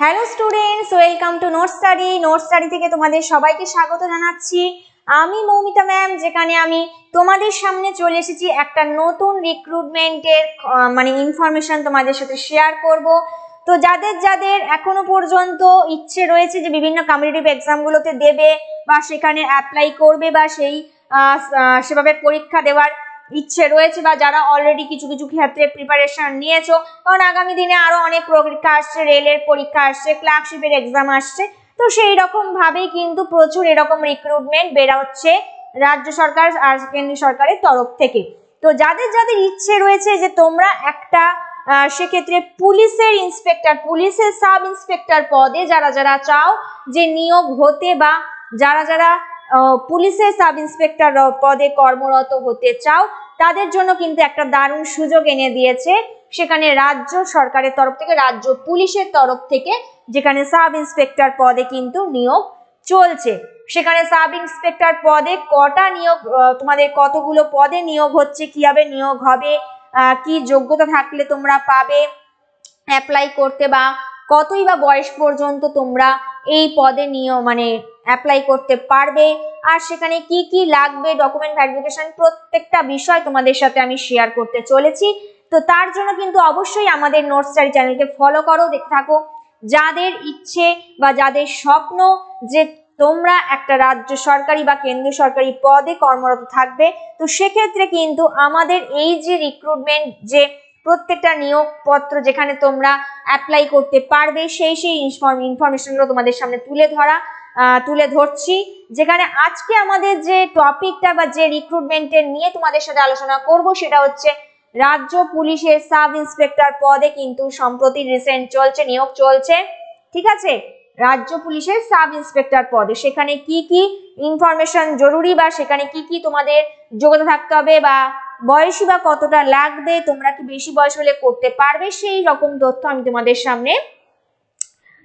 Hello students, welcome to note study থেকে তোমাদের সবাইকে স্বাগত জানাচ্ছি। আমি মৌমিতা ম্যাম, যেখানে আমি তোমাদের সামনে চলে এসেছি একটা নতুন রিক্রুটমেন্টের ইনফরমেশন তোমাদের সাথে শেয়ার করব। তো যাদের যাদের এখনো পর্যন্ত ইচ্ছে রয়েছে যে বিভিন্ন কম্পিটিটিভ এক্সামগুলোতে দেবে বা সেখানে অ্যাপ্লাই করবে বা সেভাবে পরীক্ষা দেওয়ার ইচ্ছে রয়েছে, বা যারা অলরেডি কিছু কিছু ক্ষেত্রে প্রিপারেশন নিয়েছো, কারণ আগামী দিনে আরো অনেক পরীক্ষা আসছে, রেলের পরীক্ষা আসছে, ক্লার্কশিপের এক্সাম আসছে, তো সেই রকম ভাবেই কিন্তু প্রচুর এরকম রিক্রুটমেন্ট বেরা হচ্ছে রাজ্য সরকার আর কেন্দ্রীয় সরকারের তরফ থেকে। তো যাদের যাদের ইচ্ছে রয়েছে যে তোমরা একটা সেক্ষেত্রে পুলিশের ইন্সপেক্টর, পুলিশের সাব ইন্সপেক্টর পদে যারা যারা চাও যে নিয়োগ হতে, বা যারা যারা পুলিশের সাব ইন্সপেক্টর পদে কর্মরত হতে চাও, তাদের জন্য কিন্তু একটা দারুণ সুযোগ এনে দিয়েছে সেখানে রাজ্য সরকারের তরফ থেকে, রাজ্য পুলিশের তরফ থেকে, যেখানে সাব ইন্সপেক্টর পদে কিন্তু নিয়োগ চলছে। সেখানে সাব ইন্সপেক্টর পদে কটা নিয়োগ, তোমাদের কতগুলো পদে নিয়োগ হচ্ছে, কিভাবে নিয়োগ হবে, কি যোগ্যতা থাকলে তোমরা পাবে অ্যাপ্লাই করতে, বা কতই বা বয়স পর্যন্ত তোমরা এই পদে অ্যাপ্লাই করতে পারবে, আর সেখানে কি কি লাগবে, ডকুমেন্ট ভেরিফিকেশন, প্রত্যেকটা বিষয় তোমাদের সাথে আমি শেয়ার করতে চলেছি। তো তার জন্য কিন্তু অবশ্যই আমাদের নোট স্টাডি চ্যানেলকে ফলো করো, দেখতে থাকো। যাদের ইচ্ছে বা যাদের স্বপ্ন যে তোমরা একটা রাজ্য সরকারি বা কেন্দ্রীয় সরকারি পদে কর্মরত থাকবে, তো সেক্ষেত্রে কিন্তু আমাদের এই যে রিক্রুটমেন্ট, যে প্রত্যেকটা নিয়োগপত্র যেখানে তোমরা অ্যাপ্লাই করতে পারবে, সেই ইনফরমেশনগুলো তোমাদের সামনে তুলে ধরছি। যেখানে আজকে আমাদের যে টপিকটা বা যে রিক্রুটমেন্টের নিয়ে তোমাদের সাথে আলোচনা করব, সেটা হচ্ছে রাজ্য পুলিশের সাব ইন্সপেক্টর পদে কিন্তু সম্প্রতি রিসেন্ট নিয়োগ চলছে। ঠিক আছে, রাজ্য পুলিশের সাব ইন্সপেক্টর পদে সেখানে কি কি ইনফরমেশন জরুরি, বা সেখানে কি কি তোমাদের যোগ্যতা থাকতে হবে, বা বয়সী বা কতটা লাগবে, তোমরা কি বেশি বয়স হলে করতে পারবে, সেই রকম তথ্য আমি তোমাদের সামনে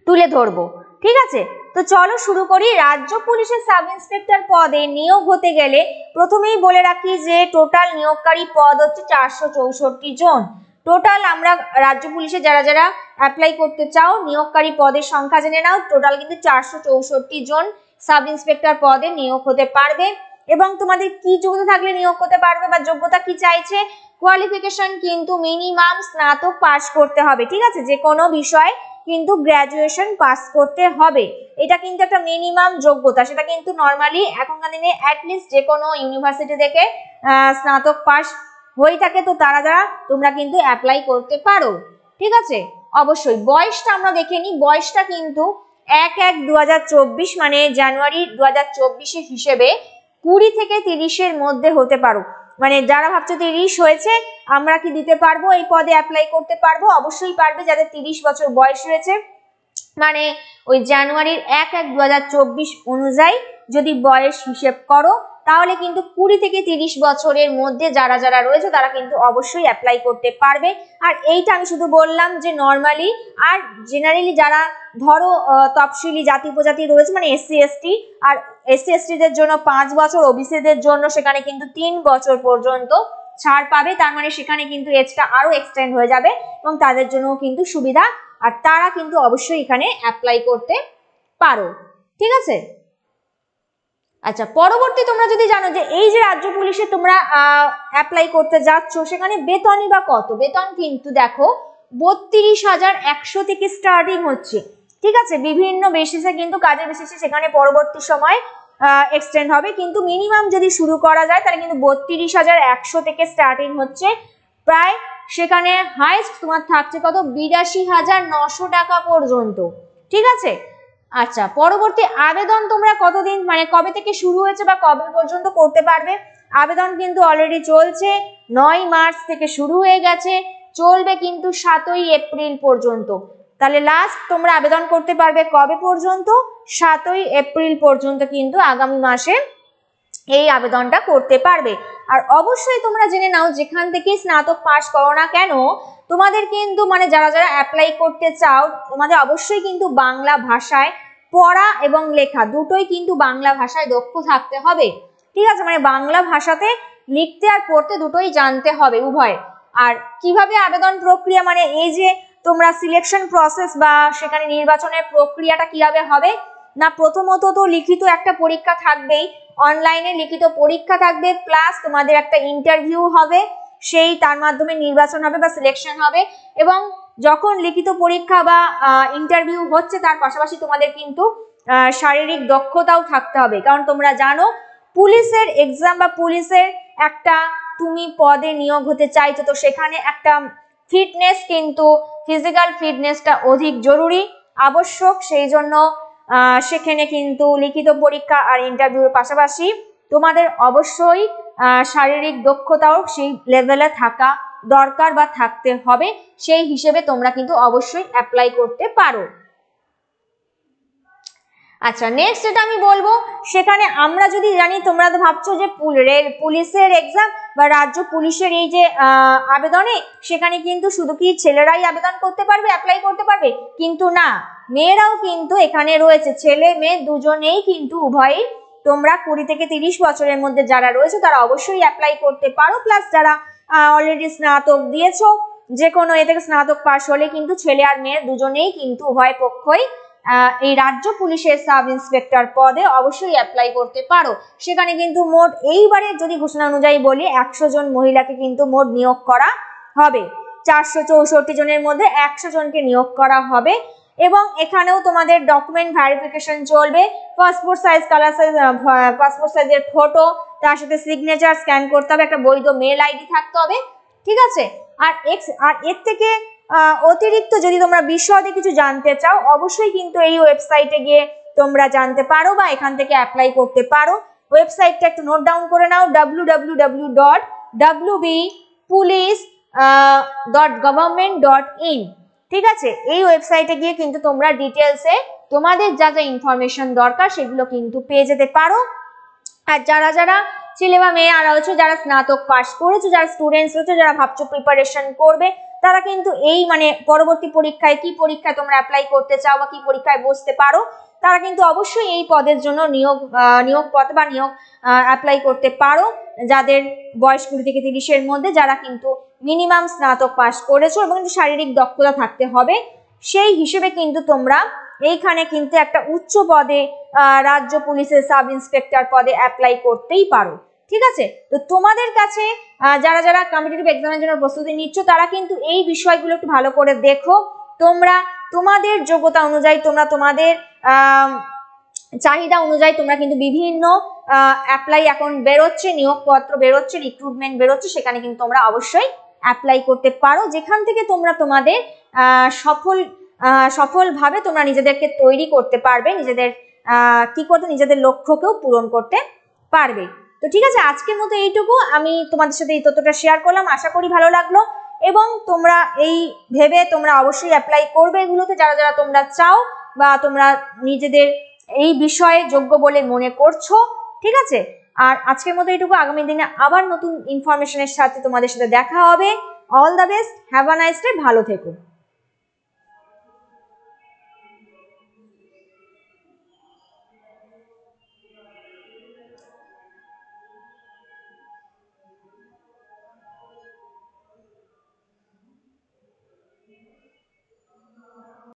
তুলে ধরবো। ঠিক আছে, তো চলো শুরু করি। রাজ্য পুলিশের সাব ইন্সপেক্টর পদে নিয়োগ হতে গেলে প্রথমেই বলে রাখি যে টোটাল নিয়োগকারী পদ হচ্ছে 464 জন। টোটাল আমরা রাজ্য পুলিশে যারা যারা অ্যাপ্লাই করতে চাও, নিয়োগকারী পদের সংখ্যা জেনে নাও। টোটাল কিন্তু 464 জন সাব ইন্সপেক্টর পদে নিয়োগ হতে পারবে। এবং তোমাদের কি যোগ্যতা থাকলে নিয়োগ করতে পারবে, বা যোগ্যতা কি চাইছে, কোয়ালিফিকেশন কিন্তু মিনিমাম স্নাতক পাস করতে হবে। ঠিক আছে, যে কোনো বিষয় কিন্তু গ্র্যাজুয়েশন পাস করতে হবে, এটা কিন্তু একটা মিনিমাম যোগ্যতা। সেটা কিন্তু নর্মালি এখনকার দিনে অ্যাটলিস্ট যে কোনো ইউনিভার্সিটি থেকে স্নাতক পাস হয়ে থাকে, তো তোমরা কিন্তু অ্যাপ্লাই করতে পারো। ঠিক আছে, অবশ্যই বয়সটা আমরা দেখে নিই। বয়সটা কিন্তু 1/1/2024 মানে জানুয়ারি 2024 হিসেবে 20 থেকে 30-এর মধ্যে হতে পারো। মানে যারা ভাবছো 30 হয়েছে আমরা কি দিতে পারবো, এই পদে অ্যাপ্লাই করতে পারবো, অবশ্যই পারবে। যাদের 30 বছর বয়স রয়েছে, মানে ওই জানুয়ারির 1/1/2024 অনুযায়ী যদি বয়স হিসেব করো, তাহলে কিন্তু 20 থেকে 30 বছরের মধ্যে যারা যারা রয়েছে তারা কিন্তু অবশ্যই অ্যাপ্লাই করতে পারবে। আর এইটা আমি শুধু বললাম যে নর্মালি, আর জেনারেলি যারা ধরো তফসিলি জাতি উপজাতি রয়েছে, মানে SC/ST, আর SC/ST-দের জন্য 5 বছর, ওবিসিদের জন্য সেখানে কিন্তু 3 বছর পর্যন্ত ছাড় পাবে। তার মানে সেখানে কিন্তু এজটা আরো এক্সটেন্ড হয়ে যাবে এবং তাদের জন্য কিন্তু সুবিধা, আর তারা কিন্তু অবশ্যই এখানে অ্যাপ্লাই করতে পারো। ঠিক আছে, আচ্ছা, পরবর্তী তোমরা যদি জানো যে এই যে রাজ্য পুলিশে তোমরা অ্যাপ্লাই করতে যাচ্ছ, সেখানে বেতনই বা কত। বেতন কিন্তু দেখো 32,100 থেকে স্টার্টিং হচ্ছে। ঠিক আছে, বিভিন্ন বেসিসে কিন্তু, কাজের বেসিসে সেখানে পরবর্তী সময় এক্সটেন্ড হবে, কিন্তু মিনিমাম যদি শুরু করা যায় তাহলে কিন্তু 32,100 থেকে স্টার্টিং হচ্ছে। প্রায় সেখানে হাইস্ট তোমার থাকছে কত, 82,900 টাকা পর্যন্ত। ঠিক আছে, আচ্ছা, পরবর্তী আবেদন তোমরা কতদিন, মানে কবে থেকে শুরু হয়েছে বা কবে পর্যন্ত করতে পারবে। আবেদন কিন্তু অলরেডি চলছে, 9 মার্চ থেকে শুরু হয়ে গেছে, চলবে কিন্তু 7ই এপ্রিল পর্যন্ত। তাহলে লাস্ট তোমরা আবেদন করতে পারবে কবে পর্যন্ত, 7ই এপ্রিল পর্যন্ত কিন্তু আগামী মাসে এই আবেদনটা করতে পারবে। আর অবশ্যই তোমরা জেনে নাও, যেখান থেকে স্নাতক পাস করো না কেন, তোমাদের কিন্তু যারা যারা অ্যাপ্লাই করতে চাও, তোমাদের অবশ্যই কিন্তু বাংলা ভাষায় পড়া এবং লেখা দুটোই কিন্তু বাংলা ভাষায় দক্ষ থাকতে হবে। ঠিক আছে, বাংলা ভাষাতে লিখতে আর পড়তে দুটোই জানতে হবে, উভয়। আর কিভাবে আবেদন প্রক্রিয়া, এই যে তোমরা সিলেকশন প্রসেস বা সেখানে নির্বাচনের প্রক্রিয়াটা কিভাবে হবে না, প্রথমত তো লিখিত একটা পরীক্ষা থাকবেই, অনলাইনে লিখিত পরীক্ষা থাকবে, প্লাস তোমাদের একটা ইন্টারভিউ হবে, সেই তার মাধ্যমে নির্বাচন হবে বা সিলেকশন হবে। এবং যখন লিখিত পরীক্ষা বা ইন্টারভিউ হচ্ছে তার পাশাপাশি তোমাদের কিন্তু শারীরিক দক্ষতাও থাকতে হবে, কারণ তোমরা জানো পুলিশের এক্সাম বা পুলিশের একটা তুমি পদে নিয়োগ হতে চাইছো, তো সেখানে একটা ফিটনেস কিন্তু ফিজিক্যাল ফিটনেসটা অধিক জরুরি আবশ্যক। সেই জন্য সেখানে কিন্তু লিখিত পরীক্ষা আর ইন্টারভিউর পাশাপাশি তোমাদের অবশ্যই শারীরিক দক্ষতাও সেই লেভেলে থাকা দরকার বা থাকতে হবে, সেই হিসেবে তোমরা কিন্তু অবশ্যই অ্যাপ্লাই করতে পারো। আচ্ছা, নেক্সট যেটা আমি বলবো, সেখানে আমরা যদি জানি, তোমরা তো ভাবছো যে পুলিশের এক্সাম বা রাজ্য পুলিশের এই যে আবেদনে, সেখানে কিন্তু শুধু কি ছেলেরাই আবেদন করতে পারবে, অ্যাপ্লাই করতে পারবে, কিন্তু না, মেয়েরাও কিন্তু এখানে রয়েছে, ছেলে মেয়ে দুজনেই কিন্তু উভয়ই। তোমরা 20 থেকে 30 বছরের মধ্যে যারা রয়েছে তারা অবশ্যই অ্যাপ্লাই করতে পারো, প্লাস যারা অলরেডি স্নাতক দিয়েছো, যে কোনো এ থেকে স্নাতক পাস হলে কিন্তু ছেলে আর মেয়ে দুজনেই কিন্তু উভয় পক্ষই এই রাজ্য পুলিশের সাব ইন্সপেক্টর পদে অবশ্যই অ্যাপ্লাই করতে পারো। সেখানে কিন্তু মোট এইবারে যদি ঘোষণা অনুযায়ী বলি 100 জন মহিলাকে কিন্তু মোট নিয়োগ করা হবে, 464 জনের মধ্যে 100 জনকে নিয়োগ করা হবে। এবং এখানেও তোমাদের ডকুমেন্ট ভেরিফিকেশন চলবে, passport size colour size passport সাইজের ফটো, তার সাথে সিগনেচার স্ক্যান করতে হবে, একটা বৈধ মেল আইডি থাকতে হবে, ঠিক আছে। আর এর থেকে অতিরিক্ত যদি তোমরা বিশদে কিছু জানতে চাও, অবশ্যই কিন্তু এই ওয়েবসাইটে গিয়ে তোমরা জানতে পারো বা এখান থেকে অ্যাপ্লাই করতে পারো। ওয়েবসাইটটা একটু নোট ডাউন করে নাও, www.wbpolice.government.in, ঠিক আছে। এই ওয়েবসাইটে গিয়ে কিন্তু তোমরা ডিটেলসে তোমাদের যা যা ইনফরমেশন দরকার সেগুলো কিন্তু পেয়ে যেতে পারো। আর যারা যারা ছেলে বা মেয়ে আর হচ্ছে যারা স্নাতক পাস করেছো, যারা স্টুডেন্টস রয়েছে, যারা ভাবছো প্রিপারেশন করবে, তারা কিন্তু এই মানে পরবর্তী পরীক্ষায় কি পরীক্ষায় তোমরা অ্যাপ্লাই করতে চাও বা কি পরীক্ষায় বসতে পারো, তারা কিন্তু অবশ্যই এই পদের জন্য নিয়োগ পদ বা নিয়োগ অ্যাপ্লাই করতে পারো, যাদের বয়স 20 থেকে 30 এর মধ্যে, যারা কিন্তু মিনিমাম স্নাতক পাস করেছো এবং শারীরিক দক্ষতা থাকতে হবে। সেই হিসেবে কিন্তু তোমরা এইখানে কিন্তু একটা উচ্চ পদে রাজ্য পুলিশের সাব ইন্সপেক্টর পদে অ্যাপ্লাই করতেই পারো, ঠিক আছে। তো তোমাদের কাছে যারা যারা কম্পিটিটিভ এক্সামের জন্য প্রস্তুতি নিচ্ছ, তারা কিন্তু এই বিষয়গুলো একটু ভালো করে দেখো। তোমরা তোমাদের যোগ্যতা অনুযায়ী, তোমরা তোমাদের চাহিদা অনুযায়ী তোমরা কিন্তু বিভিন্ন অ্যাপ্লাই এখন বেরোচ্ছে, নিয়োগপত্র বেরোচ্ছে, রিক্রুটমেন্ট বেরোচ্ছে, সেখানে কিন্তু তোমরা অবশ্যই অ্যাপ্লাই করতে পারো, যেখান থেকে তোমরা তোমাদের সফলভাবে তোমরা নিজেদেরকে তৈরি করতে পারবে, নিজেদের লক্ষ্যকেও পূরণ করতে পারবে। তো ঠিক আছে, আজকের মতো এইটুকু আমি তোমাদের সাথে এই তথ্যটা শেয়ার করলাম, আশা করি ভালো লাগলো। এবং তোমরা এই ভেবে তোমরা অবশ্যই অ্যাপ্লাই করবে এগুলোতে, যারা যারা তোমরা চাও বা তোমরা নিজেদের এই বিষয়ে যোগ্য বলে মনে করছো, ঠিক আছে। আর আজকের মতো এইটুকু, আগামী দিনে আবার নতুন ইনফরমেশনের সাথে তোমাদের সাথে দেখা হবে। All the best, have a nice day, ভালো থেকো।